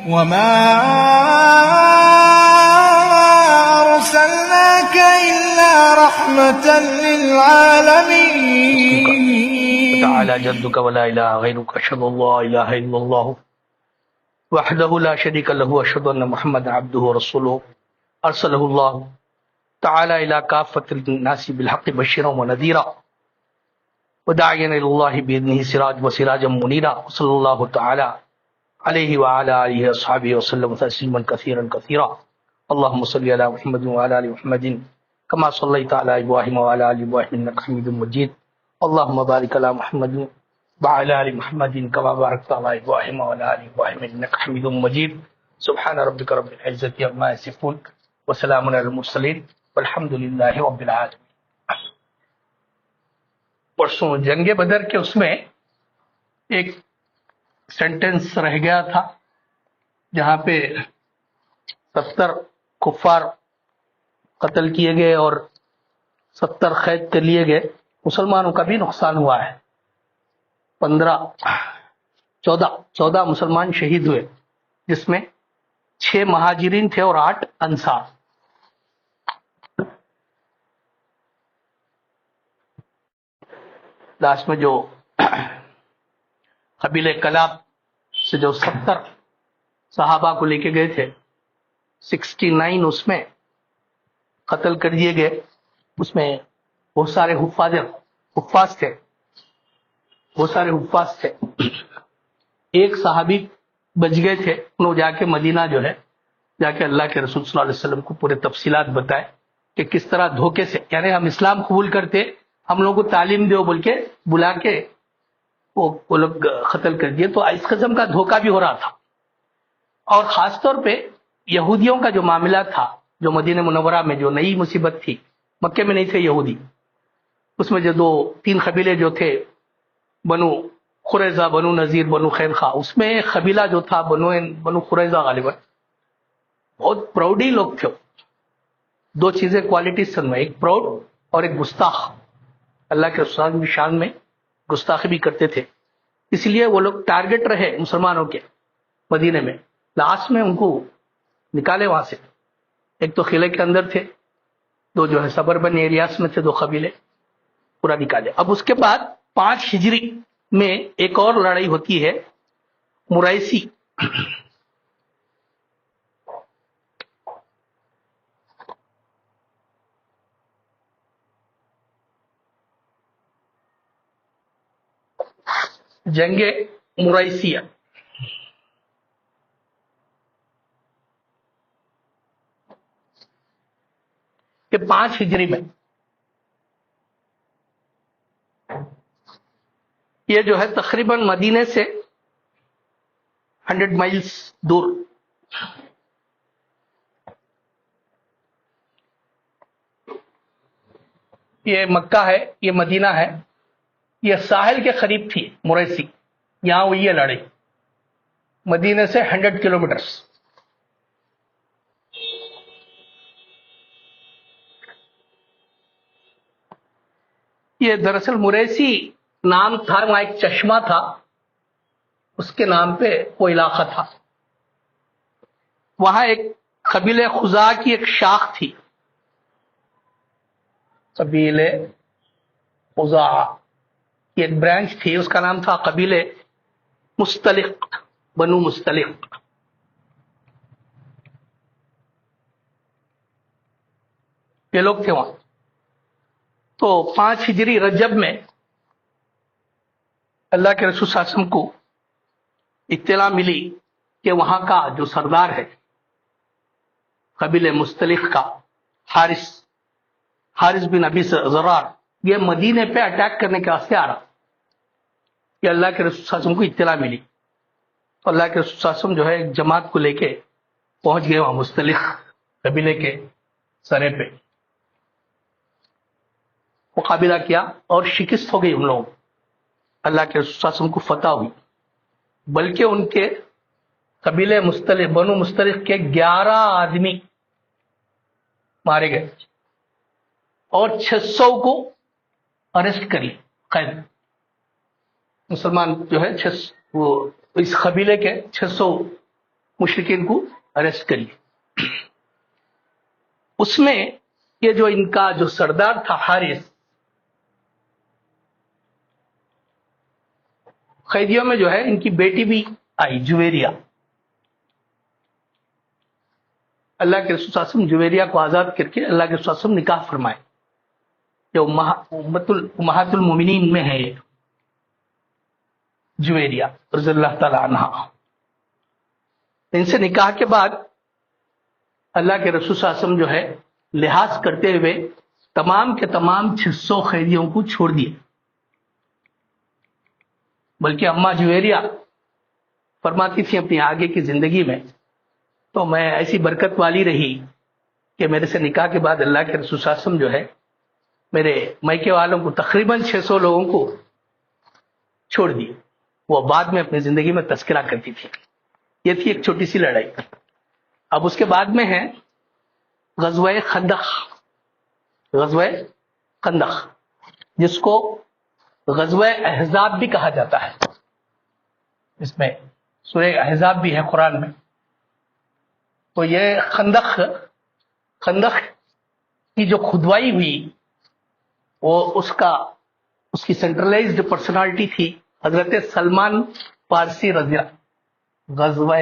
وما أرسلناك إلا رحمة للعالمين. تعالى جدك ولا إله غيرك أشهد أن لا إله إلا الله وحده لا شريك له أشهد أن محمدا عبده ورسوله أرسله الله تعالى إلى كافة الناس بالحق بشيرا ونذيرا وداعيا إلى الله بإذنه سراجا منيرا صلى الله تعالى عليه وعلى آله وأصحابه وسلم تسليما كثيرا كثيرا. اللهم صل على محمد وعلى آل محمد كما صليت على إبراهيم وعلى آل إبراهيم إنك حميد مجيد. اللهم بارك على محمد وعلى آل محمد كما باركت على إبراهيم وعلى آل إبراهيم إنك حميد مجيد. سبحان ربك رب العزة عما يصفون وسلام على المرسلين والحمد للہ رب العالمین. پرسوں جنگ بدر کے اس میں ایک سینٹنس رہ گیا تھا جہاں پہ 70 کفار قتل کیے گئے اور 70 قید کر لیے گئے. مسلمانوں کا بھی نقصان ہوا ہے. 14 مسلمان شہید ہوئے جس میں 6 مہاجرین تھے اور 8 انصار. لاسٹ میں جو قبیلہ کلاب سے جو 70 صحابہ کو لے کے گئے تھے 69 اس میں قتل کر دیے گئے. اس میں بہت سارے حفاظ تھے. ایک صحابی بچ گئے تھے. انہوں جا کے مدینہ جو ہے جا کے اللہ کے رسول صلی اللہ علیہ وسلم کو پورے تفصیلات بتائے کہ کس طرح دھوکے سے، یعنی ہم اسلام قبول کرتے، ہم لوگوں کو تعلیم دو بول کے بلا کے وہ لوگ قتل کر دیے. تو اس قسم کا دھوکہ بھی ہو رہا تھا. اور خاص طور پہ یہودیوں کا جو معاملہ تھا، جو مدینہ منورہ میں جو نئی مصیبت تھی، مکے میں نہیں تھے یہودی. اس میں جو 2-3 قبیلے جو تھے، بنو قریظہ، بنو نذیر، بنو خیرخواہ، اس میں ایک قبیلہ جو تھا بنو قریظہ غالباً بہت پراؤڈی لوگ تھے. 2 چیزیں کوالٹیز سن میں، ایک پراؤڈ اور ایک گستاخ. اللہ کے رسول کی شان میں گستاخی بھی کرتے تھے. اس لیے وہ لوگ ٹارگٹ رہے مسلمانوں کے مدینے میں. لاسٹ میں ان کو نکالے وہاں سے. ایک تو قلعے کے اندر تھے، 2 جو ہے سبربن ایریاز میں تھے، 2 قبیلے پورا نکالے. اب اس کے بعد 5 ہجری میں ایک اور لڑائی ہوتی ہے، مریسی. جنگ مریسیہ. کہ 5 ہجری میں یہ جو ہے تقریباً مدینے سے 100 مائلز دور. یہ مکہ ہے، یہ مدینہ ہے، یہ ساحل کے قریب تھی مریسی. یہاں ہوئی ہے لڑائی مدینے سے 100 کلومیٹرز. یہ دراصل مریسی نام تھا، وہاں ایک چشمہ تھا، اس کے نام پہ وہ علاقہ تھا. وہاں ایک قبیلہ خزاع کی ایک شاخ تھی، قبیلہ خزاع کی ایک برانچ تھی، اس کا نام تھا قبیلہ مستلق، بنو مستلق. یہ لوگ تھے وہاں. تو 5 ہجری رجب میں اللہ کے رسول صلی اللہ علیہ وسلم کو اطلاع ملی کہ وہاں کا جو سردار ہے قبیلہ مستلق کا، حارث بن ابی زرار، یہ مدینے پہ اٹیک کرنے کے واسطے آ رہا. یہ اللہ کے رسول صلی اللہ علیہ وسلم کو اطلاع ملی. اللہ کے رسول صلی اللہ علیہ وسلم جو ہے ایک جماعت کو لے کے پہنچ گئے وہاں مستلق قبیلے کے سرے پہ. مقابلہ کیا اور شکست ہو گئی ان لوگوں. اللہ کے رسول صلی اللہ علیہ وسلم کو فتح ہوئی، بلکہ ان کے قبیلے مستلق، بنو مستلق کے 11 آدمی مارے گئے اور 600 کو اریسٹ کر لی قید. مسلمان جو ہے وہ اس قبیلے کے 600 مشرکین کو اریسٹ کریے. اس میں یہ جو ان کا جو سردار تھا حارث، قیدیوں میں جو ہے ان کی بیٹی بھی آئی جویریہ. اللہ کے رسول صلی اللہ علیہ وسلم جویریہ کو آزاد کر کے اللہ کے رسول صلی اللہ علیہ وسلم نکاح فرمائے، جو امہات المومنین میں ہے یہ جویریہ رضی اللہ تعالی عنہا. ان سے نکاح کے بعد اللہ کے رسول صلی اللہ علیہ وسلم جو ہے لحاظ کرتے ہوئے تمام کے تمام 600 قیدیوں کو چھوڑ دیے. بلکہ اماں جویریہ فرماتی تھی اپنی آگے کی زندگی میں، تو میں ایسی برکت والی رہی کہ میرے سے نکاح کے بعد اللہ کے رسول صلی اللہ علیہ وسلم جو ہے میرے میکے والوں کو تقریباً 600 لوگوں کو چھوڑ دیے. وہ بعد میں اپنی زندگی میں تذکرہ کرتی تھی. یہ تھی ایک چھوٹی سی لڑائی. اب اس کے بعد میں ہے غزوہ خندق. غزوہ خندق جس کو غزوہ احزاب بھی کہا جاتا ہے. اس میں سورہ احزاب بھی ہے قرآن میں. تو یہ خندق کی جو کھدوائی ہوئی وہ اس کی سینٹرلائزڈ پرسنالٹی تھی حضرت سلمان فارسی رضی اللہ. غزوہ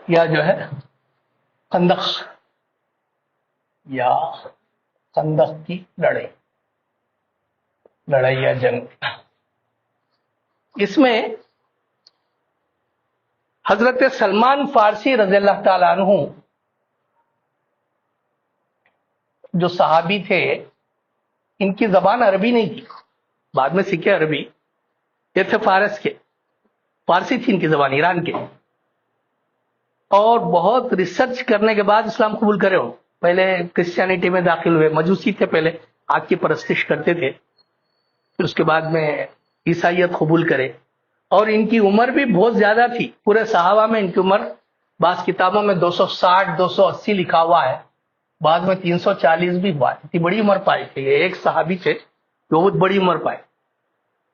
یا جو ہے خندق یا خندق کی لڑائی یا جنگ، اس میں حضرت سلمان فارسی رضی اللہ تعالیٰ عنہ جو صحابی تھے، ان کی زبان عربی نہیں تھی، بعد میں سیکھے عربی. یہ تھے فارس کے، فارسی تھی ان کی زبان، ایران کے. اور بہت ریسرچ کرنے کے بعد اسلام قبول کرے ہو. پہلے کرسچینٹی میں داخل ہوئے، مجوسی تھے، پہلے آگ کی پرستش کرتے تھے، پھر اس کے بعد میں عیسائیت قبول کرے. اور ان کی عمر بھی بہت زیادہ تھی. پورے صحابہ میں ان کی عمر بعض کتابوں میں 260 280 لکھا ہوا ہے، بعض میں 340 بھی ہوا ہے. اتنی بڑی عمر پائی تھی. یہ ایک صحابی تھے جو بہت بڑی عمر پائے.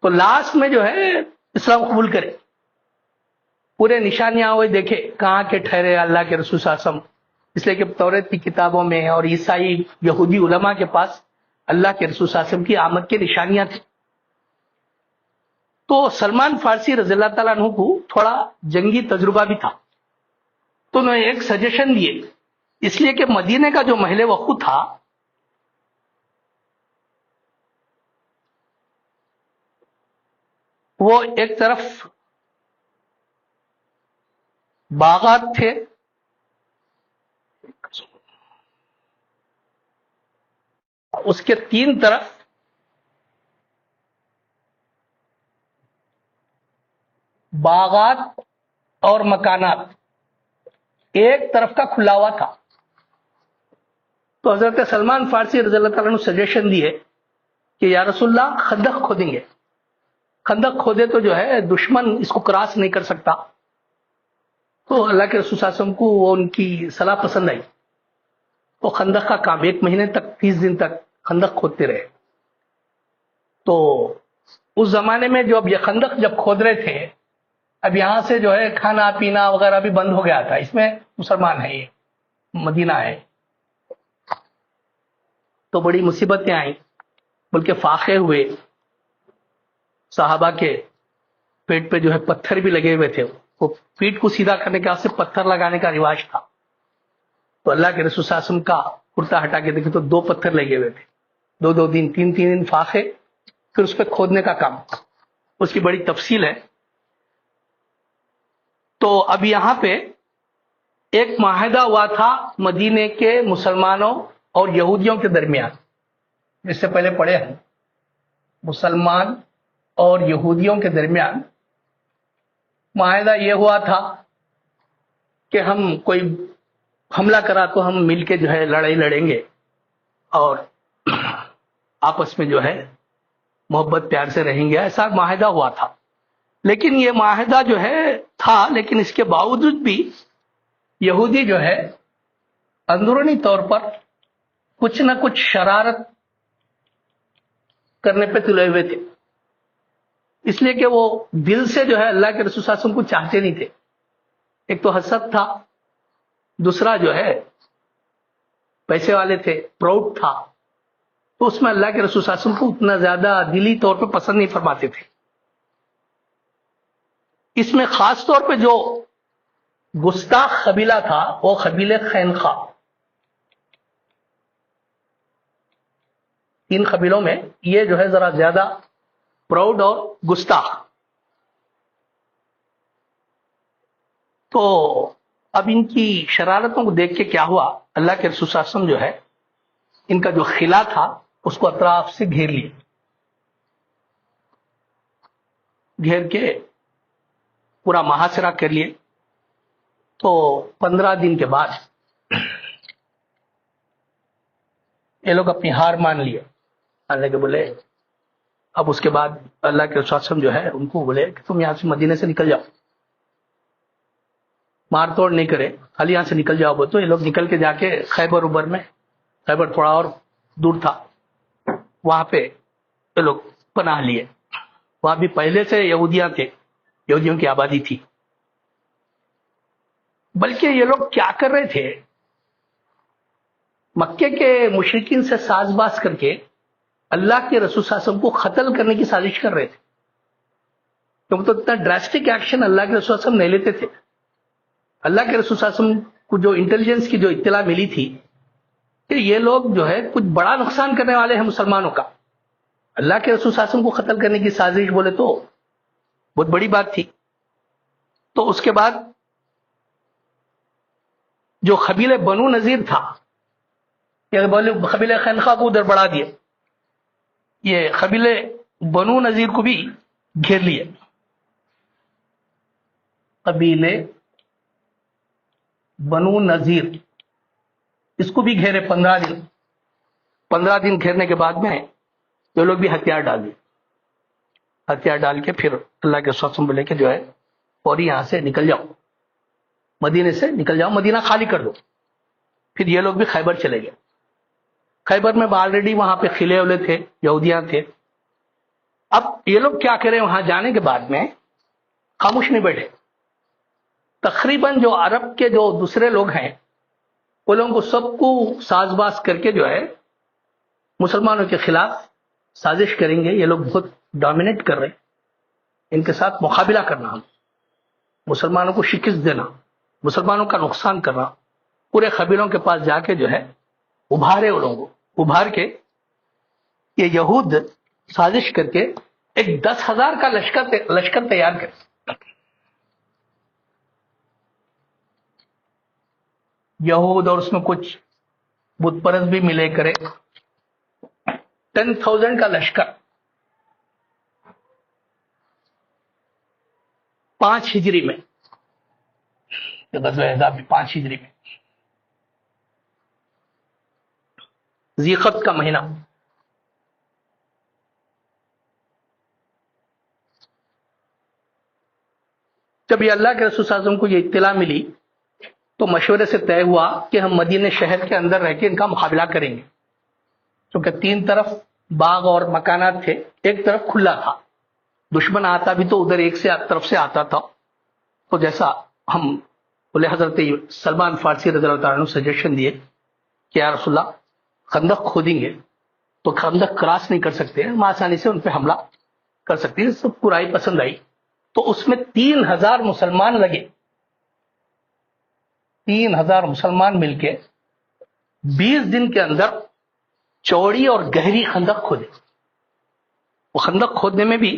تو لاسٹ میں جو ہے اسلام قبول کرے. پورے نشانیاں ہوئے دیکھے کہاں کے ٹھہرے اللہ کے رسول صلی اللہ علیہ وسلم، اس لیے کہ توریت کی کتابوں میں اور عیسائی یہودی علماء کے پاس اللہ کے رسول صلی اللہ علیہ وسلم کی آمد کی نشانیاں تھیں. تو سلمان فارسی رضی اللہ تعالیٰ عنہ کو تھوڑا جنگی تجربہ بھی تھا. تو انہوں نے ایک سجیشن دیے، اس لیے کہ مدینے کا جو محل وقوع تھا وہ ایک طرف باغات تھے، اس کے 3 طرف باغات اور مکانات، ایک طرف کا کھلا ہوا تھا. تو حضرت سلمان فارسی رضی اللہ تعالیٰ نے سجیشن دی ہے کہ یا رسول اللہ خندق کھودیں گے. خندق کھودے تو جو ہے دشمن اس کو کراس نہیں کر سکتا. تو اللہ کے رسول صلی اللہ علیہ وسلم کو وہ ان کی صلاح پسند آئی. تو خندق کا کام 1 مہینے تک 30 دن تک خندق کھودتے رہے. تو اس زمانے میں جو اب یہ خندق جب کھود رہے تھے، اب یہاں سے جو ہے کھانا پینا وغیرہ بھی بند ہو گیا تھا. اس میں مسلمان ہے، یہ مدینہ ہے. تو بڑی مصیبتیں آئیں، بلکہ فاقے ہوئے. صحابہ کے پیٹ پہ جو ہے پتھر بھی لگے ہوئے تھے. وہ پیٹ کو سیدھا کرنے کے واسطے پتھر لگانے کا رواج تھا. تو اللہ کے رسول صلی اللہ علیہ وسلم کا کرتا ہٹا کے دیکھے تو 2 پتھر لگے ہوئے تھے. 2 دن 3 دن فاقے، پھر اس پہ کھودنے کا کام. اس کی بڑی تفصیل ہے. تو اب یہاں پہ ایک معاہدہ ہوا تھا مدینے کے مسلمانوں اور یہودیوں کے درمیان. اس سے پہلے پڑھے ہیں، مسلمان اور یہودیوں کے درمیان معاہدہ یہ ہوا تھا کہ ہم کوئی حملہ کرا تو ہم مل کے جو ہے لڑائی لڑیں گے اور آپس میں جو ہے محبت پیار سے رہیں گے. ایسا معاہدہ ہوا تھا. لیکن یہ معاہدہ جو ہے تھا، لیکن اس کے باوجود بھی یہودی جو ہے اندرونی طور پر کچھ نہ کچھ شرارت کرنے پہ تلے ہوئے تھے، اس لیے کہ وہ دل سے جو ہے اللہ کے رسول صلی اللہ علیہ وسلم کو چاہتے نہیں تھے. ایک تو حسد تھا، دوسرا جو ہے پیسے والے تھے، پراؤڈ تھا، تو اس میں اللہ کے رسول صلی اللہ علیہ وسلم کو اتنا زیادہ دلی طور پہ پسند نہیں فرماتے تھے. اس میں خاص طور پہ جو گستاخ قبیلہ تھا وہ قبیلہ خینخا. ان قبیلوں میں یہ جو ہے ذرا زیادہ پراؤڈ اور گستاخ. تو اب ان کی شرارتوں کو دیکھ کے کیا ہوا، اللہ کے رسول صلی اللہ علیہ وسلم جو ہے ان کا جو خلا تھا اس کو اطراف سے گھیر لیے، گھیر کے پورا محاصرہ کر لیے. تو 15 دن کے بعد یہ لوگ اپنی ہار مان لیے. اللہ کے بولے اب اس کے بعد اللہ کے رسول صلی اللہ علیہ وسلم جو ہے ان کو بولے کہ تم یہاں سے مدینے سے نکل جاؤ، مار توڑ نہیں کرے، خالی یہاں سے نکل جاؤ. تو یہ لوگ نکل کے جا کے خیبر اوبر میں، خیبر تھوڑا اور دور تھا، وہاں پہ یہ لوگ پناہ لیے. وہاں بھی پہلے سے یہودیاں تھے، یہودیوں کی آبادی تھی. بلکہ یہ لوگ کیا کر رہے تھے، مکے کے مشرکین سے ساز باز کر کے اللہ کے رسول صلی اللہ علیہ وسلم کو قتل کرنے کی سازش کر رہے تھے. کیونکہ تو اتنا ڈراسٹک ایکشن اللہ کے رسول صلی اللہ علیہ وسلم نہیں لیتے تھے. اللہ کے رسول صلی اللہ علیہ وسلم کو جو انٹیلیجنس کی جو اطلاع ملی تھی کہ یہ لوگ جو ہے کچھ بڑا نقصان کرنے والے ہیں مسلمانوں کا، اللہ کے رسول صلی اللہ علیہ وسلم کو قتل کرنے کی سازش بولے تو بہت بڑی بات تھی. تو اس کے بعد جو قبیلہ بنو نذیر تھا، قبیلہ خینخا کو ادھر بڑھا دیا، یہ قبیلہ بنو نذیر کو بھی گھیر لیے. قبیلے بنو نذیر اس کو بھی گھیرے 15 دن گھیرنے کے بعد میں یہ لوگ بھی ہتھیار ڈال دیے. ہتھیار ڈال کے پھر اللہ کے رسول بولے کہ جو ہے فوری یہاں سے نکل جاؤ، مدینے سے نکل جاؤ، مدینہ خالی کر دو. پھر یہ لوگ بھی خیبر چلے گئے. خیبر میں آلریڈی وہاں پہ قلعے والے تھے، یہودیاں تھے. اب یہ لوگ کیا کریں، وہاں جانے کے بعد میں خاموش نہیں بیٹھے. تقریباً جو عرب کے جو دوسرے لوگ ہیں وہ لوگوں کو سب کو ساز باز کر کے جو ہے مسلمانوں کے خلاف سازش کریں گے. یہ لوگ بہت ڈومینیٹ کر رہے ہیں، ان کے ساتھ مقابلہ کرنا، ہم مسلمانوں کو شکست دینا، مسلمانوں کا نقصان کرنا. پورے قبیلوں کے پاس جا کے جو ہے ابھارے، وہ لوگوں کو ابھار کے یہ یہود سازش کر کے ایک 10,000 کا لشکر تیار کر، یہود اور اس میں کچھ بت پرست بھی ملے کرے، 10,000 کا لشکر 5 ہجری میں، غزوہ احزاب 5 ہجری میں، ذی قعدہ کا مہینہ. جب یہ اللہ کے رسول صلی اللہ علیہ وسلم کو یہ اطلاع ملی تو مشورے سے طے ہوا کہ ہم مدینے شہر کے اندر رہ کے ان کا مقابلہ کریں گے. کیونکہ 3 طرف باغ اور مکانات تھے، ایک طرف کھلا تھا، دشمن آتا بھی تو ادھر ایک سے طرف سے آتا تھا. تو جیسا ہم بولے حضرت سلمان فارسی رضی اللہ تعالیٰ عنہ سجیشن دیے کہ یا رسول اللہ خندق کھودیں گے تو خندق کراس نہیں کر سکتے، ہم آسانی سے ان پہ حملہ کر سکتے ہیں. سب کو رائے پسند آئی. تو اس میں 3,000 مسلمان لگے، 3,000 مسلمان مل کے 20 دن کے اندر چوڑی اور گہری خندق کھودے. وہ خندق کھودنے میں بھی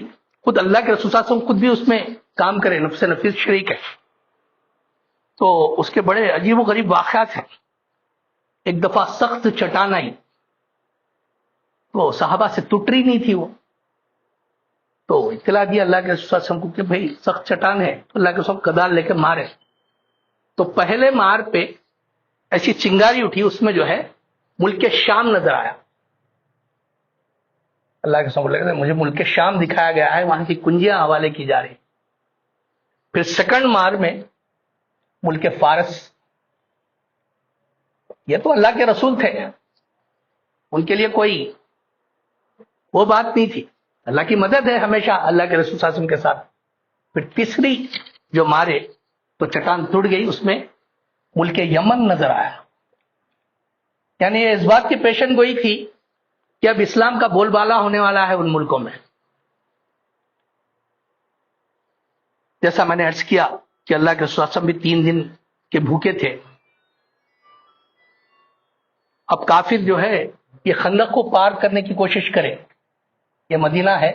خود اللہ کے رسول صلی اللہ علیہ وسلم خود بھی اس میں کام کرے، نفس نفیس شریک ہے. تو اس کے بڑے عجیب و غریب واقعات ہیں. ایک دفعہ سخت چٹان آئی تو صحابہ سے ٹوٹ رہی نہیں تھی، وہ تو اطلاع دیا اللہ کے رسول صلی اللہ علیہ وسلم کو کہ بھائی سخت چٹان ہے. تو اللہ کے رسول کدال لے کے مارے. تو پہلے مار پہ ایسی چنگاری اٹھی، اس میں جو ہے ملک شام نظر آیا. اللہ کے رسول نے مجھے ملک شام دکھایا گیا ہے، وہاں کی کنجیاں حوالے کی جا رہی. پھر سیکنڈ مار میں ملک فارس. یہ تو اللہ کے رسول تھے، ان کے لیے کوئی وہ بات نہیں تھی. اللہ کی مدد ہے ہمیشہ اللہ کے رسول صلی اللہ علیہ وسلم کے ساتھ. پھر تیسری جو مارے تو چٹان ٹوٹ گئی, اس میں ملک یمن نظر آیا. یعنی یہ اس بات کی پیشن گوئی تھی کہ اب اسلام کا بول بالا ہونے والا ہے ان ملکوں میں. جیسا میں نے عرض کیا کہ اللہ کے رسول صلی اللہ علیہ وسلم بھی 3 دن کے بھوکے تھے. اب کافر جو ہے یہ خندق کو پار کرنے کی کوشش کرے, یہ مدینہ ہے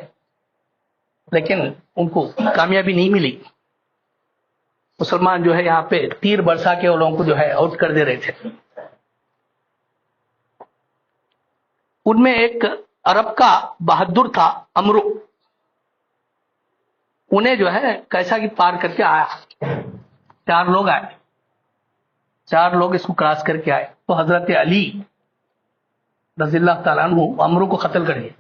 لیکن ان کو کامیابی نہیں ملی. مسلمان جو ہے یہاں پہ تیر برسا کے وہ لوگوں کو جو ہے آؤٹ کر دے رہے تھے. ان میں ایک عرب کا بہادر تھا امرو, انہیں جو ہے کیسا کہ پار کر کے آیا. 4 لوگ آئے, 4 لوگ اس کو کراس کر کے آئے تو حضرت علی رضی اللہ تعالیٰ عنہ امرو کو قتل کر دیا.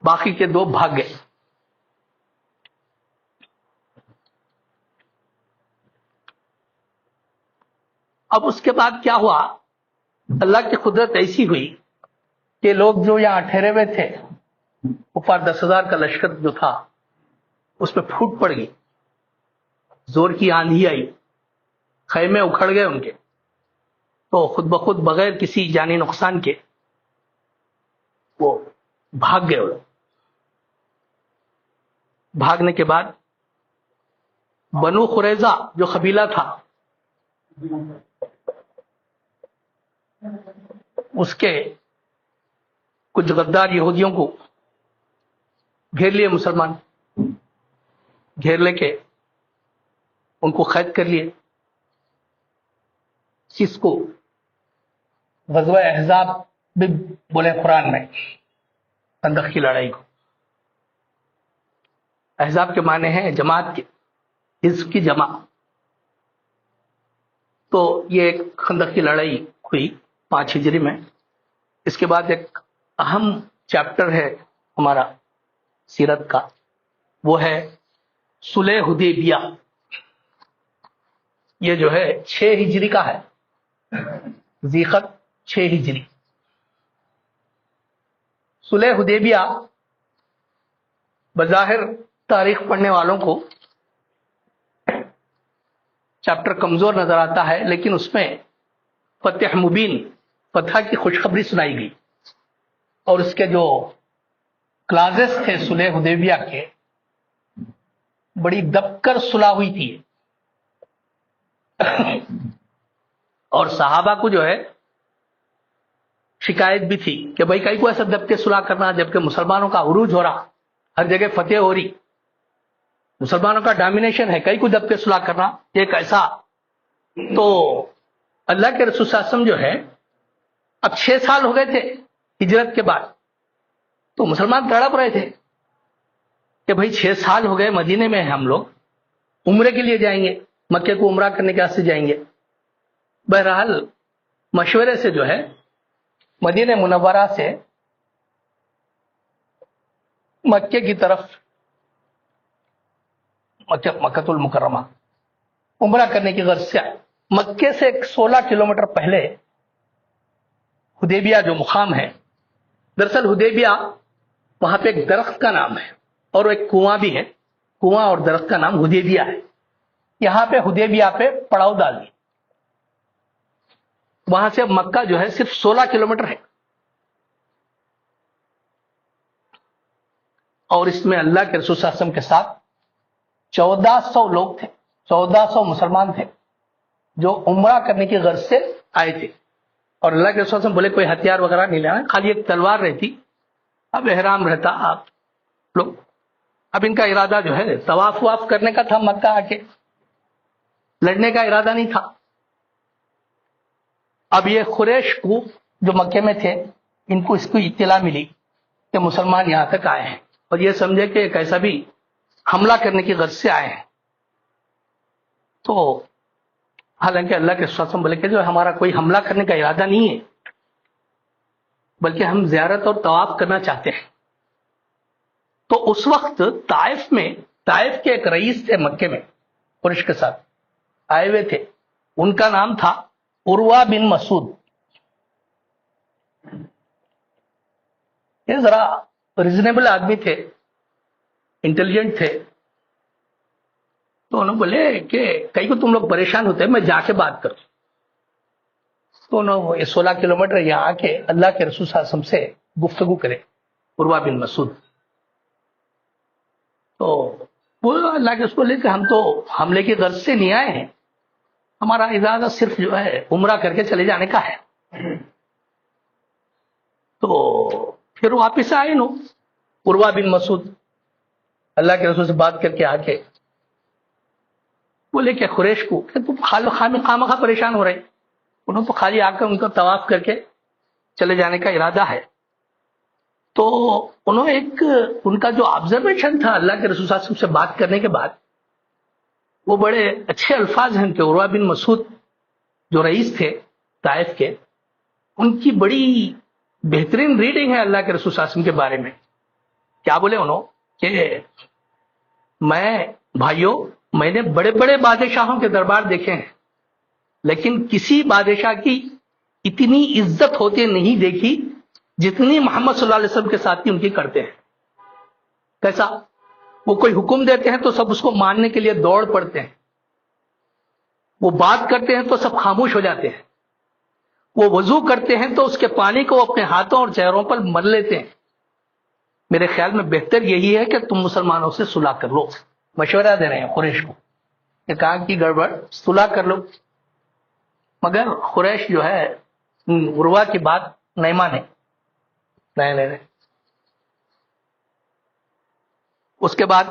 باقی کے 2 بھاگ گئے. اب اس کے بعد کیا ہوا, اللہ کی قدرت ایسی ہوئی کہ لوگ جو یہاں ٹھہرے ہوئے تھے, کفار 10,000 کا لشکر جو تھا اس پہ پھوٹ پڑ گئی, زور کی آندھی آئی, خیمے اکھڑ گئے ان کے, تو خود بخود بغیر کسی جانی نقصان کے وہ بھاگ گئے. بھاگنے کے بعد بنو قریظہ جو قبیلہ تھا اس کے کچھ غدار یہودیوں کو گھیر لیے مسلمان, گھیر لے کے ان کو قید کر لیے. جس کو غزوہ احزاب بھی بولے قرآن میں, خندق کی لڑائی کو. احزاب کے معنی ہیں جماعت کے, حزب کی جمع. تو یہ ایک خندق کی لڑائی ہوئی 5 ہجری میں. اس کے بعد ایک اہم چیپٹر ہے ہمارا سیرت کا, وہ ہے صلح حدیبیہ. یہ جو ہے 6 ہجری کا ہے, ذیقت 6 ہجری. صلح حدیبیہ بظاہر تاریخ پڑھنے والوں کو چیپٹر کمزور نظر آتا ہے, لیکن اس میں فتح مبین, فتح کی خوشخبری سنائی گئی. اور اس کے جو کلازز تھے صلح حدیبیہ کے, بڑی دب کر صلح ہوئی تھی. اور صحابہ کو جو ہے شکایت بھی تھی کہ بھائی کئی کو ایسا دب کے صلح کرنا, جبکہ مسلمانوں کا عروج ہو رہا, ہر جگہ فتح ہو رہی, مسلمانوں کا ڈومینیشن ہے, کئی کو دب کے صلح کرنا یہ کیسا. تو اللہ کے رسول صلی اللہ علیہ وسلم جو ہے اب 6 سال ہو گئے تھے ہجرت کے بعد, تو مسلمان تڑپ رہے تھے کہ بھائی 6 سال ہو گئے مدینے میں ہیں ہم لوگ, عمرے کے لیے جائیں گے, مکے کو عمرہ کرنے کے واسطے جائیں گے. بہرحال مشورے سے جو ہے مدینہ منورہ سے مکے کی طرف, مکۃ المکرمہ عمرہ کرنے کی غرض سے آئے. مکے سے 16 کلومیٹر پہلے حدیبیہ جو مقام ہے, دراصل حدیبیہ وہاں پہ ایک درخت کا نام ہے اور ایک کنواں بھی ہے, کنواں اور درخت کا نام حدیبیہ ہے. یہاں پہ حدیبیہ پہ پڑاؤ ڈال دی. وہاں سے مکہ جو ہے صرف 16 کلومیٹر ہے. اور اس میں اللہ کے رسول صلی اللہ علیہ وسلم کے ساتھ 1400 لوگ تھے, 1400 مسلمان تھے جو عمرہ کرنے کی غرض سے آئے تھے. اور اللہ کے رسول صلی اللہ علیہ وسلم بولے کوئی ہتھیار وغیرہ نہیں لینا, خالی ایک تلوار رہتی, اب احرام رہتا آپ لوگ. اب ان کا ارادہ جو ہے طواف واف کرنے کا تھا, مکہ آ کے لڑنے کا ارادہ نہیں تھا. اب یہ قریش کو جو مکے میں تھے, ان کو اس کو اطلاع ملی کہ مسلمان یہاں تک آئے ہیں, اور یہ سمجھے کہ کیسا بھی حملہ کرنے کی غرض سے آئے ہیں. تو حالانکہ اللہ کے رسول بولے کہ جو ہمارا کوئی حملہ کرنے کا ارادہ نہیں ہے, بلکہ ہم زیارت اور طواف کرنا چاہتے ہیں. تو اس وقت طائف میں, طائف کے ایک رئیس تھے مکے میں, قریش کے ساتھ آئے ہوئے تھے, ان کا نام تھا عروہ بن مسعود. یہ ذرا ریزنیبل آدمی تھے، انٹیلیجنٹ تھے، تو انہوں نے بولے کہ کئی کو تم لوگ پریشان ہوتے ہیں، میں جا کے بات کروں. تو انہوں نے 16 کلومیٹر یہاں آ کے اللہ کے رسول صلی اللہ علیہ وسلم سے گفتگو کرے. عروہ بن مسعود تو وہ اللہ کے رسول کہ ہم تو حملے کی غرض سے نہیں آئے ہیں، ہمارا ارادہ صرف جو ہے عمرہ کر کے چلے جانے کا ہے. تو پھر واپس آئے نو عروہ بن مسعود اللہ کے رسول سے بات کر کے آ کے بولے کہ قریش کو کہ تم خامخواہ پریشان ہو رہے، انہوں تو خالی آ کر ان کو طواف کر کے چلے جانے کا ارادہ ہے. تو انہوں ایک ان کا جو آبزرویشن تھا اللہ کے رسول صلی اللہ علیہ وسلم سے بات کرنے کے بعد، وہ بڑے اچھے الفاظ ہیں کہ عروہ بن مسعود جو رئیس تھے طائف کے، ان کی بڑی بہترین ریڈنگ ہے اللہ کے رسول صلی اللہ علیہ وسلم کے بارے میں. کیا بولے انہوں کہ بھائیوں میں نے بڑے بڑے بادشاہوں کے دربار دیکھے ہیں، لیکن کسی بادشاہ کی اتنی عزت ہوتے نہیں دیکھی جتنی محمد صلی اللہ علیہ وسلم کے ساتھی ان کی کرتے ہیں. کیسا؟ وہ کوئی حکم دیتے ہیں تو سب اس کو ماننے کے لیے دوڑ پڑتے ہیں، وہ بات کرتے ہیں تو سب خاموش ہو جاتے ہیں، وہ وضو کرتے ہیں تو اس کے پانی کو اپنے ہاتھوں اور چہروں پر مل لیتے ہیں. میرے خیال میں بہتر یہی ہے کہ تم مسلمانوں سے صلح کر لو. مشورہ دے رہے ہیں قریش کو کہ کہاں کی گڑبڑ، صلح کر لو. مگر قریش جو ہے عروہ کی بات نہیں مانے. نہیں. اس کے بعد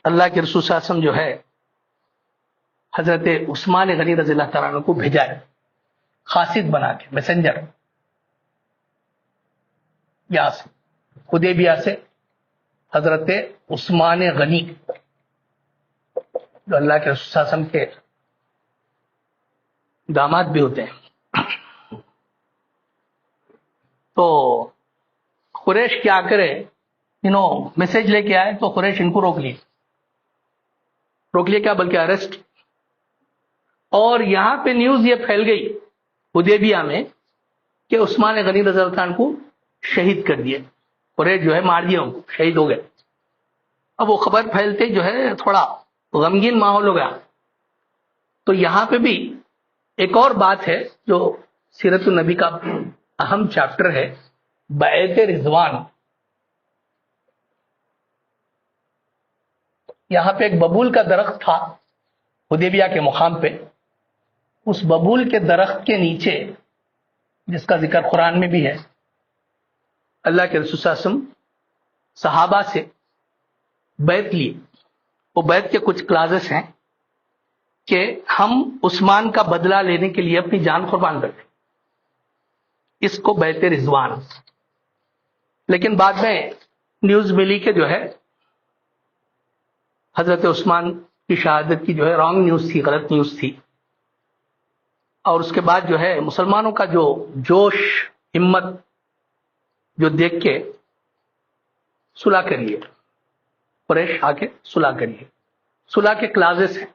اللہ کے رسول صلی اللہ علیہ وسلم جو ہے حضرت عثمان غنی رضی اللہ تعالیٰ عنہ کو بھیجا ہے قاصد بنا کے، میسنجر. یہاں سے حدیبیہ سے حضرت عثمان غنی جو اللہ کے رسول صلی اللہ علیہ وسلم کے داماد بھی ہوتے ہیں. تو قریش کیا کرے، میسج لے کے آئے تو قریش ان کو روک لیے کیا بلکہ اریسٹ. اور یہاں پہ نیوز یہ پھیل گئی حدیبیہ میں کہ عثمان غنی رضی اللہ عنہ کو شہید کر دیے، قریش جو ہے مار دیا، ان کو شہید ہو گئے. اب وہ خبر پھیلتے جو ہے تھوڑا غمگین ماحول ہو گیا. تو یہاں پہ بھی ایک اور بات ہے جو سیرت النبی کا اہم چیپٹر ہے، بیعت رضوان. یہاں پہ ایک ببول کا درخت تھا حدیبیہ کے مقام پہ. اس ببول کے درخت کے نیچے، جس کا ذکر قرآن میں بھی ہے، اللہ کے رسول صلی اللہ علیہ وسلم صحابہ سے بیعت لیے. وہ بیعت کے کچھ کلازز ہیں کہ ہم عثمان کا بدلہ لینے کے لیے اپنی جان قربان کرتے، اس کو بیعت رضوان. لیکن بعد میں نیوز ملی کہ جو ہے حضرت عثمان کی شہادت کی جو ہے رانگ نیوز تھی، غلط نیوز تھی. اور اس کے بعد جو ہے مسلمانوں کا جو جوش ہمت جو دیکھ کے صلح کریے، قریش آ کے صلح کریے. صلح کے کلازز ہیں.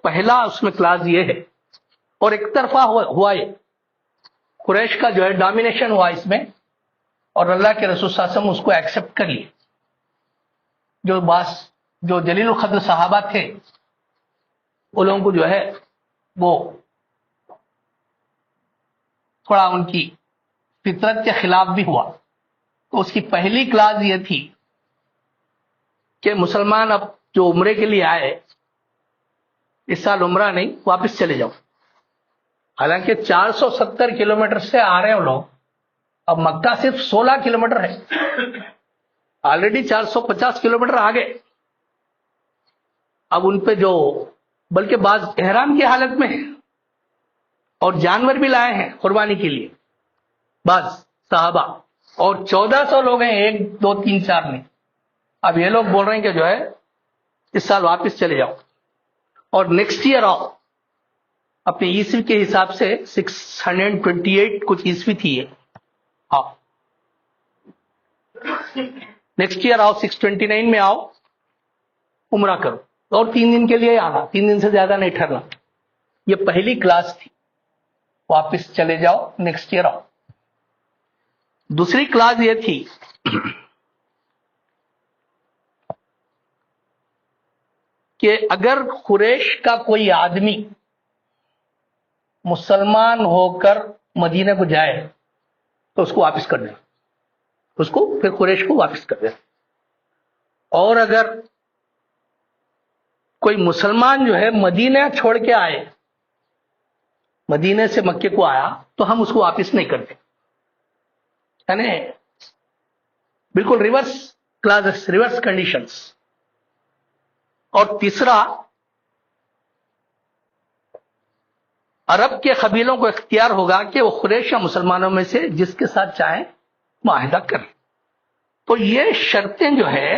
پہلا اس میں کلاز یہ ہے، اور ایک طرفہ ہوا یہ، قریش کا جو ہے ڈومینیشن ہوا اس میں، اور اللہ کے رسول صلی اللہ علیہ وسلم اس کو ایکسپٹ کر لیے. جو جلیل القدر صحابہ تھے ان لوگوں کو جو ہے وہ تھوڑا ان کی فطرت کے خلاف بھی ہوا. تو اس کی پہلی کلاس یہ تھی کہ مسلمان اب جو عمرے کے لیے آئے اس سال عمرہ نہیں، واپس چلے جاؤ. حالانکہ 470 کلومیٹر سے آ رہے ہیں لوگ، اب مکہ صرف 16 کلومیٹر ہے، آلریڈی 450 کلومیٹر آگے. اب ان پہ جو بلکہ بعض احرام کی حالت میں ہیں اور جانور بھی لائے ہیں قربانی کے لیے بعض صحابہ، اور 1400 لوگ ہیں، 1 2 3 4 میں. اب یہ لوگ بول رہے ہیں کہ جو ہے اس سال واپس چلے جاؤ اور نیکسٹ ایئر آؤ. اپنے عیسوی کے حساب سے 628 کچھ عیسوی تھی یہ، آؤ نیکسٹ ایئر آؤ، 629 میں آؤ، عمرہ کرو، اور 3 دن کے لیے آنا، 3 دن سے زیادہ نہیں ٹھہرنا. یہ پہلی کلاس تھی. واپس چلے جاؤ، نیکسٹ ایئر آؤ۔ دوسری کلاس یہ تھی کہ اگر قریش کا کوئی آدمی مسلمان ہو کر مدینہ کو جائے تو اس کو واپس کر دیں، اس کو پھر قریش کو واپس کر دیں، اور اگر کوئی مسلمان جو ہے مدینہ چھوڑ کے آئے، مدینہ سے مکے کو آیا، تو ہم اس کو واپس نہیں کرتے، یعنی بالکل ریورس کلاسز، ریورس کنڈیشنز۔ اور تیسرا، عرب کے قبیلوں کو اختیار ہوگا کہ وہ قریش یا مسلمانوں میں سے جس کے ساتھ چاہیں معاہدہ کریں۔ تو یہ شرطیں جو ہے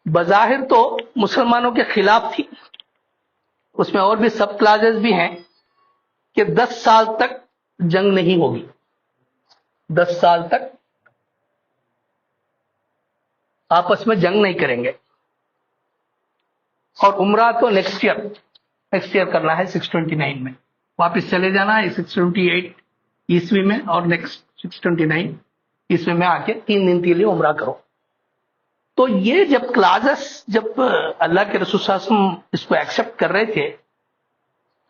بظاہر تو مسلمانوں کے خلاف تھی، اس میں اور بھی سب کلازز بھی ہیں کہ 10 سال تک جنگ نہیں ہوگی، 10 سال تک آپس میں جنگ نہیں کریں گے، اور عمرہ تو نیکسٹ ایئر کرنا ہے 629 میں، واپس چلے جانا ہے 628 عیسوی میں، اور نیکسٹ 629 عیسوی میں آ کے 3 دن کے لیے عمرہ کرو۔ تو یہ جب کلازز، جب اللہ کے رسول صلی اللہ علیہ وسلم اس کو ایکسپٹ کر رہے تھے،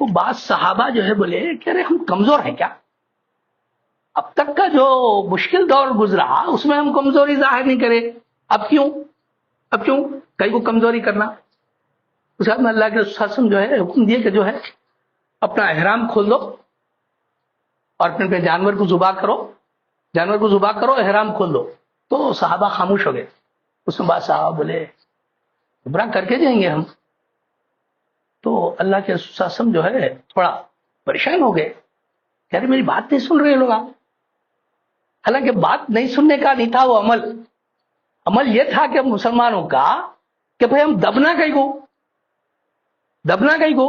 تو بعض صحابہ جو ہے بولے کہ ارے ہم کمزور ہیں کیا؟ اب تک کا جو مشکل دور گزرا اس میں ہم کمزوری ظاہر نہیں کرے، اب کیوں کئی کو کمزوری کرنا؟ اس بعد میں اللہ کے رسول صلی اللہ علیہ وسلم جو ہے حکم دیے کہ جو ہے اپنا احرام کھول دو اور اپنے جانور کو ذبح کرو، احرام کھول دو۔ تو صحابہ خاموش ہو گئے۔ اس میں بعد صحابہ بولے عمرہ کر کے جائیں گے ہم؟ تو اللہ کے رسول صلی اللہ علیہ وسلم جو ہے تھوڑا پریشان ہو گئے، کہہ رہے میری بات نہیں سن رہے لوگ۔ حالانکہ بات نہیں سننے کا نہیں تھا، وہ عمل یہ تھا کہ مسلمانوں کا کہ بھئی ہم دبنا کہیں کو،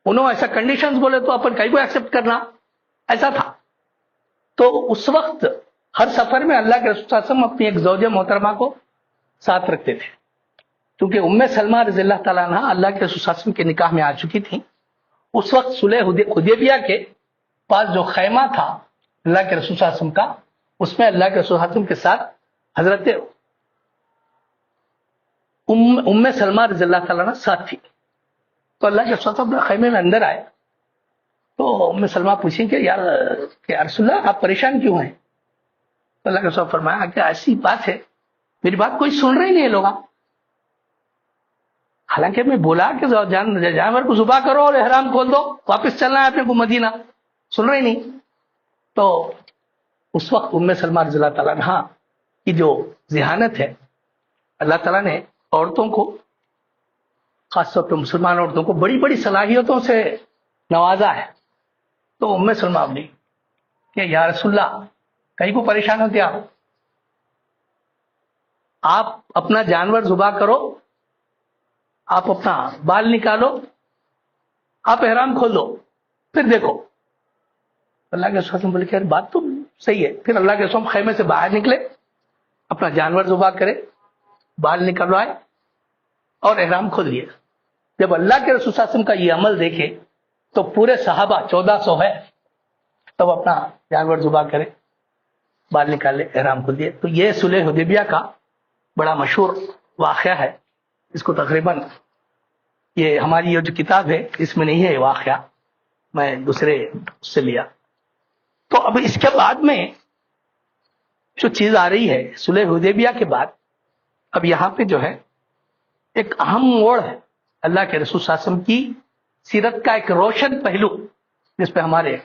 انہوں ایسا کنڈیشنز بولے تو اپن کہیں کو ایکسپٹ کرنا، ایسا تھا۔ تو اس وقت ہر سفر میں اللہ کے رسول صلی اللہ علیہ وسلم اپنی ایک زوجہ محترمہ کو ساتھ رکھتے تھے، کیونکہ ام سلمہ رضی اللہ تعالیٰ عنہ اللہ کے رسول صلی اللہ علیہ وسلم کے نکاح میں آ چکی تھیں۔ اس وقت صلح حدیبیہ کے پاس جو خیمہ تھا اللہ کے رسول صلی اللہ علیہ وسلم کا، اس میں اللہ کے رسول صلی اللہ علیہ وسلم کے ساتھ حضرت ام سلمہ رضی اللہ تعالیٰ عنہ ساتھ تھی۔ تو اللہ کے رسول صلی اللہ علیہ وسلم خیمے میں اندر آئے تو ام سلمہ پوچھیں کہ یا رسول اللہ آپ پریشان کیوں ہیں؟ تو اللہ کے رسول فرمایا کہ ایسی بات ہے، میری بات کوئی سن رہی نہیں ہے لوگ، حالانکہ میں بولا کہ جانور کو ذبح کرو اور احرام کھول دو، واپس چلنا ہے اپنے کو مدینہ، سن رہی نہیں۔ تو اس وقت ام سلمہ رضی اللہ تعالیٰ عنہ کی جو ذہانت ہے، اللہ تعالیٰ نے عورتوں کو، خاص طور پہ مسلمان عورتوں کو بڑی بڑی صلاحیتوں سے نوازا ہے۔ تو ام سلمہ نے کہ یا رسول اللہ کہیں کو پریشان ہوتے آپ اپنا جانور ذبح کرو، آپ اپنا بال نکالو، آپ احرام کھول دو، پھر دیکھو۔ اللہ کے رسول بولے کہ بات تو صحیح ہے۔ پھر اللہ کے رسول خیمے سے باہر نکلے، اپنا جانور ذبح کرے، بال نکلوائے اور احرام کھول لیے۔ جب اللہ کے رسول صلی اللہ علیہ وسلم کا یہ عمل دیکھے تو پورے صحابہ 1400 ہے، تب اپنا جانور ذبح کرے، بال نکالے، احرام کھول دیے۔ تو یہ صلح حدیبیہ کا بڑا مشہور واقعہ ہے، اس کو تقریباً یہ ہماری یہ جو کتاب ہے اس میں نہیں ہے یہ واقعہ، میں دوسرے سے لیا۔ تو اب اس کے بعد میں جو چیز آ رہی ہے صلح حدیبیہ کے بعد، اب یہاں پہ جو ہے ایک اہم موڑ ہے اللہ کے رسول صلی اللہ علیہ وسلم کی سیرت کا، ایک روشن پہلو جس پہ ہمارے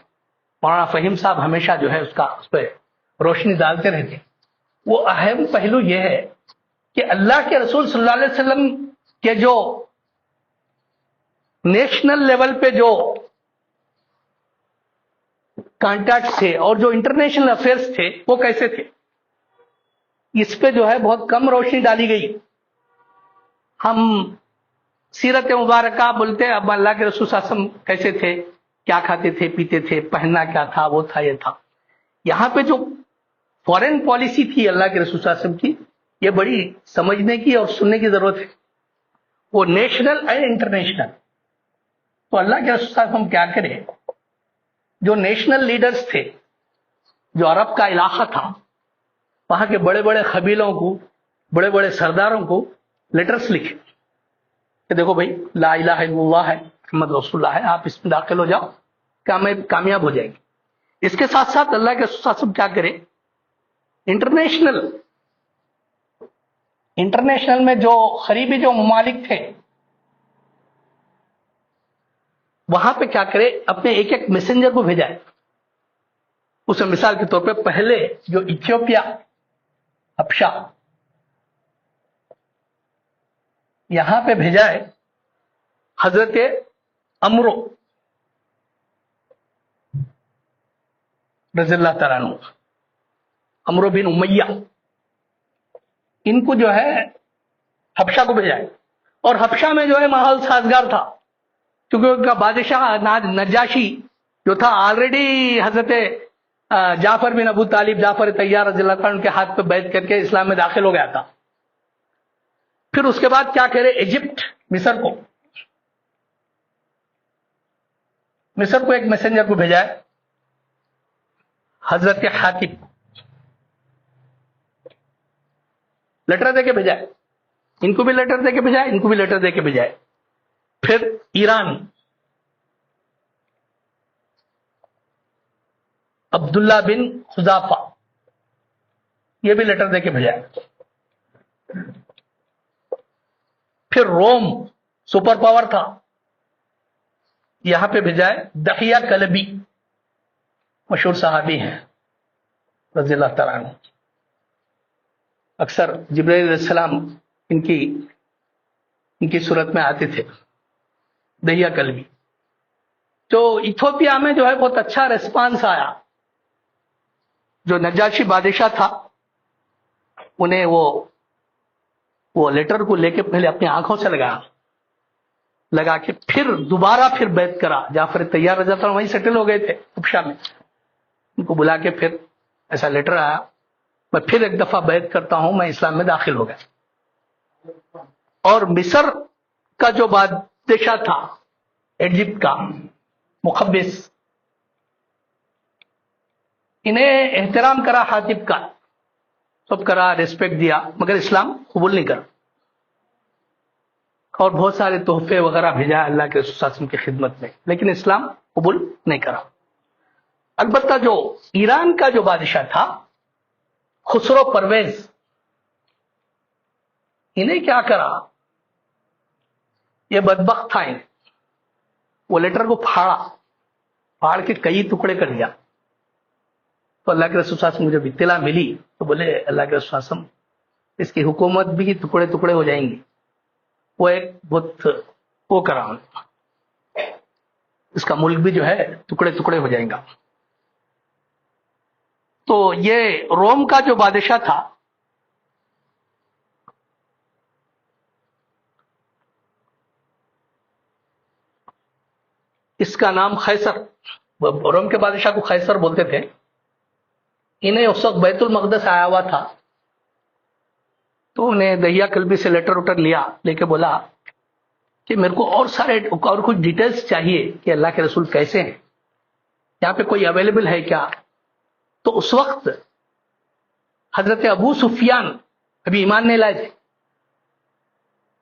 مولانا فہیم صاحب ہمیشہ جو ہے اس پہ روشنی ڈالتے رہتے۔ وہ اہم پہلو یہ ہے کہ اللہ کے رسول صلی اللہ علیہ وسلم کے جو نیشنل لیول پہ جو کانٹیکٹ تھے اور جو انٹرنیشنل افیئرس تھے وہ کیسے تھے، اس پہ جو ہے بہت کم روشنی ڈالی گئی۔ ہم سیرت مبارکہ بولتے ہیں، اب اللہ کے رسول صلی اللہ علیہ وسلم کیسے تھے، کیا کھاتے تھے، پیتے تھے، پہننا کیا تھا، وہ تھا یہ تھا۔ یہاں پہ جو فورن پالیسی تھی اللہ کے رسول صلی اللہ علیہ وسلم کی، یہ بڑی سمجھنے کی اور سننے کی ضرورت ہے، وہ نیشنل اینڈ انٹرنیشنل۔ تو اللہ کے رسول صلی اللہ علیہ وسلم کیا کرے جو نیشنل لیڈرز تھے، جو عرب کا علاقہ تھا، وہاں کے بڑے بڑے قبیلوں کو، بڑے بڑے سرداروں کو لیٹرز لکھے کہ دیکھو بھائی، لا الہ الا اللہ ہے، محمد رسول اللہ ہے، آپ اس میں داخل ہو جاؤ، کامیاب ہو جائیں گے۔ اس کے ساتھ ساتھ اللہ کے رسول صلی اللہ علیہ وسلم کیا کرے، انٹرنیشنل میں جو قریبی جو ممالک تھے وہاں پہ کیا کرے، اپنے ایک ایک میسنجر کو بھیجا ہے۔ اسے مثال کے طور پہ پہلے جو ایتھیوپیا، حبشہ، یہاں پہ بھیجا ہے حضرت عمرو رضی اللہ تعالیٰ عنہ، عمرو بن امیہ، ان کو جو ہے حبشہ کو بھیجا ہے۔ اور حبشہ میں جو ہے ماحول سازگار تھا، کیونکہ ان کا بادشاہ نجاشی جو تھا آلریڈی حضرت جعفر بن ابو طالب، جعفر طیار رضی اللہ عنہ کے ہاتھ پہ بیعت کر کے اسلام میں داخل ہو گیا تھا۔ پھر اس کے بعد کیا کرے، ایجپٹ، مصر کو ایک میسنجر کو بھیجا ہے حضرت حاتب، لیٹر دے کے بھیجا ہے، ان کو بھی لیٹر دے کے بھیجا ہے، ان کو بھی لیٹر دے کے بھیجا ہے۔ پھر ایران، عبداللہ بن خزافہ، یہ بھی لیٹر دے کے بھیجا ہے۔ پھر روم، سپر پاور تھا، یہاں پہ بھیجا ہے دحیہ کلبی، مشہور صحابی ہیں رضی اللہ تعالیٰ عنہ، اکثر جبرائیل علیہ السلام ان کی صورت میں آتے تھے، دحیہ کلبی۔ تو ایتھوپیا میں جو ہے بہت اچھا ریسپانس آیا، جو نجاشی بادشاہ تھا انہیں وہ لیٹر کو لے کے پہلے اپنی آنکھوں سے لگا کے پھر دوبارہ بیعت کرا۔ جعفر طیار رضی اللہ عنہ وہیں سیٹل ہو گئے تھے حبشہ میں، ان کو بلا کے پھر ایسا لیٹر آیا، میں پھر ایک دفعہ بیعت کرتا ہوں، میں اسلام میں داخل ہو گیا۔ اور مصر کا جو بادشاہ تھا، ایجپٹ کا مقبس، انہیں احترام کرا حاتب کا، سب کرا، ریسپیکٹ دیا، مگر اسلام قبول نہیں کرا، اور بہت سارے تحفے وغیرہ بھیجا اللہ کے رسول صلی اللہ علیہ وسلم کی خدمت میں، لیکن اسلام قبول نہیں کرا۔ البتہ جو ایران کا جو بادشاہ تھا خسرو پرویز، انہیں کیا کرا، یہ بدبخت تھا، وہ لیٹر کو پھاڑ کے کئی ٹکڑے کر دیا۔ تو اللہ کے رسول صلی اللہ علیہ وسلم کو جب اطلاع ملی تو بولے اللہ کے رسول صلی اللہ علیہ وسلم، اس کی حکومت بھی ٹکڑے ٹکڑے ہو جائیں گی، وہ ایک بہت وہ کرا، اس کا ملک بھی جو ہے ٹکڑے ٹکڑے ہو جائیں گا۔ تو یہ روم کا جو بادشاہ تھا، اس کا نام قیصر، روم کے بادشاہ کو قیصر بولتے تھے۔ انہیں اس وقت بیت المقدس آیا ہوا تھا، تو انہیں دحیہ کلبی سے لیٹر لیا، لے کے بولا کہ میرے کو اور کچھ ڈیٹیلز چاہیے کہ اللہ کے رسول کیسے ہیں، یہاں پہ کوئی اویلیبل ہے کیا۔ تو اس وقت حضرت ابو سفیان ابھی ایمان نہیں لائے تھے،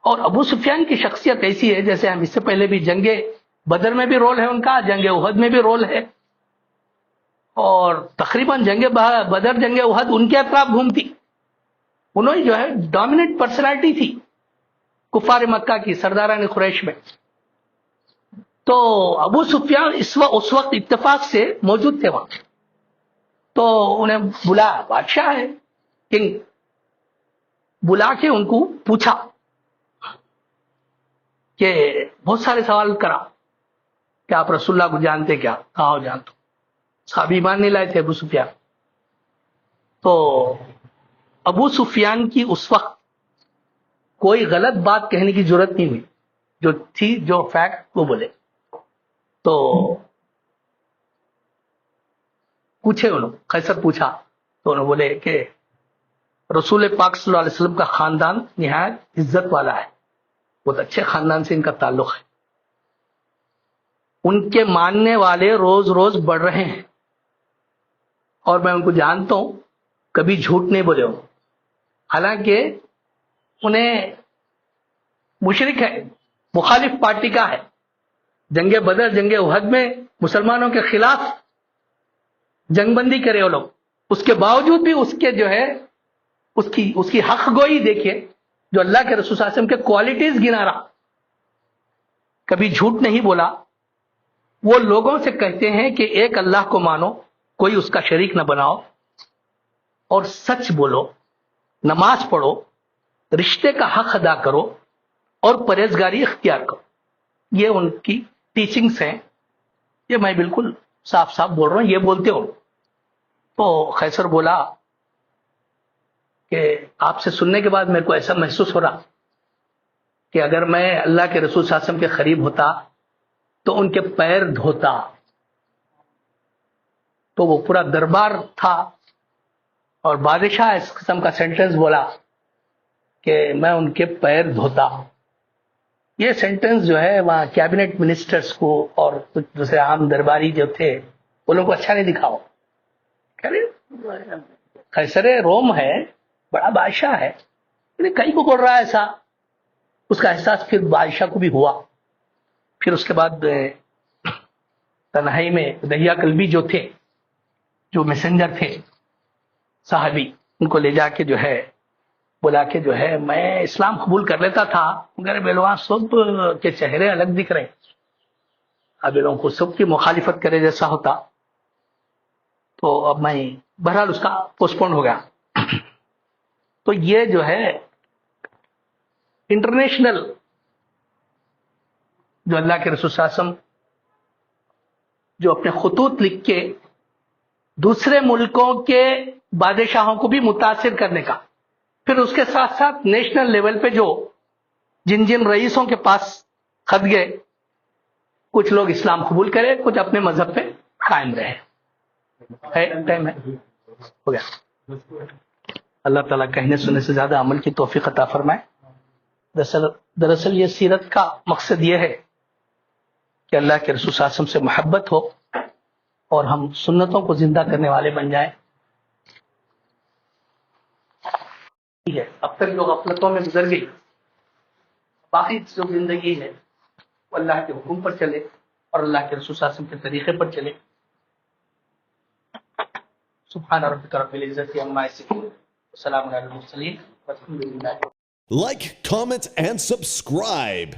اور ابو سفیان کی شخصیت ایسی ہے، جیسے ہم اس سے پہلے بھی جنگ بدر میں بھی رول ہے ان کا، جنگ احد میں بھی رول ہے، اور تقریباً جنگ بدر، جنگ احد ان کے اطراف گھومتی، انہوں جو ہے ڈومیننٹ پرسنالٹی تھی کفار مکہ کی، سرداران قریش میں۔ تو ابو سفیان اس وقت اتفاق سے موجود تھے وہاں، تو انہیں بلا، بادشاہ ہے، کنگ، بلا کے ان کو پوچھا کہ بہت سارے سوال کرا کہ آپ رسول اللہ کو جانتے کیا، کہا ہو جانتا، صحابی ایمان نہیں لائے تھے ابو سفیان۔ تو ابو سفیان کی اس وقت کوئی غلط بات کہنے کی ضرورت نہیں ہوئی، جو تھی، جو فیکٹ وہ بولے۔ تو پوچھے انہوں، قیصر پوچھا تو انہوں بولے کہ رسول پاک صلی اللہ علیہ وسلم کا خاندان نہایت عزت والا ہے، بہت اچھے خاندان سے ان کا تعلق ہے، ان کے ماننے والے روز روز بڑھ رہے ہیں، اور میں ان کو جانتا ہوں، کبھی جھوٹ نہیں بولے ہو، حالانکہ انہیں مشرک ہے، مخالف پارٹی کا ہے، جنگ بدر جنگ احد میں مسلمانوں کے خلاف جنگ بندی کرے وہ لوگ، اس کے باوجود بھی اس کے جو ہے اس کی حق گوئی دیکھیے، جو اللہ کے رسول صلی اللہ علیہ وسلم کے کوالٹیز گنا رہا، کبھی جھوٹ نہیں بولا۔ وہ لوگوں سے کہتے ہیں کہ ایک اللہ کو مانو، کوئی اس کا شریک نہ بناؤ، اور سچ بولو، نماز پڑھو، رشتے کا حق ادا کرو، اور پرہیزگاری اختیار کرو۔ یہ ان کی ٹیچنگز ہیں، یہ میں بالکل صاف صاف بول رہا ہوں، یہ بولتے ہو۔ تو خیسر بولا کہ آپ سے سننے کے بعد میرے کو ایسا محسوس ہو رہا کہ اگر میں اللہ کے رسول صلی اللہ علیہ وسلم کے قریب ہوتا تو ان کے پیر دھوتا۔ تو وہ پورا دربار تھا، اور بادشاہ اس قسم کا سینٹنس بولا کہ میں ان کے پیر دھوتا۔ یہ سینٹنس جو ہے وہاں کیبنٹ منسٹرز کو اور کچھ دوسرے عام درباری جو تھے وہ لوگوں کو اچھا نہیں دکھاؤ، قیصر روم ہے، بڑا بادشاہ ہے، کئی کو بول رہا ہے ایسا۔ اس کا احساس پھر بادشاہ کو بھی ہوا۔ پھر اس کے بعد تنہائی میں دہیا کلبی جو تھے، جو میسنجر تھے صحابی، ان کو لے جا کے جو ہے بلا کے جو ہے میں اسلام قبول کر لیتا تھا، مگر بیلواں سب کے چہرے الگ دکھ رہے، اب لوگوں کو سب کی مخالفت کرے جیسا ہوتا، تو اب میں بہرحال اس کا پوسٹ پون ہو گیا۔ تو یہ جو ہے انٹرنیشنل جو اللہ کے رسول صلی اللہ علیہ وسلم جو اپنے خطوط لکھ کے دوسرے ملکوں کے بادشاہوں کو بھی متاثر کرنے کا، پھر اس کے ساتھ ساتھ نیشنل لیول پہ جو جن رئیسوں کے پاس خط گئے، کچھ لوگ اسلام قبول کرے، کچھ اپنے مذہب پہ قائم رہے۔ ٹائم ہے، ہو گیا۔ اللہ تعالیٰ کہنے سننے سے زیادہ عمل کی توفیق عطا فرمائے۔ دراصل یہ سیرت کا مقصد یہ ہے کہ اللہ کے رسول صلی اللہ علیہ وسلم سے محبت ہو اور ہم سنتوں کو زندہ کرنے والے بن جائیں۔ اب تک جو غفلتوں میں گزر گئی، باقی جو زندگی ہے وہ اللہ کے حکم پر چلے اور اللہ کے رسول صلی اللہ علیہ وسلم کے طریقے پر چلے۔ سبحان ربک رب العزت عما یصفون وسلام علی المرسلین والحمد للہ۔ Like, comment, and subscribe.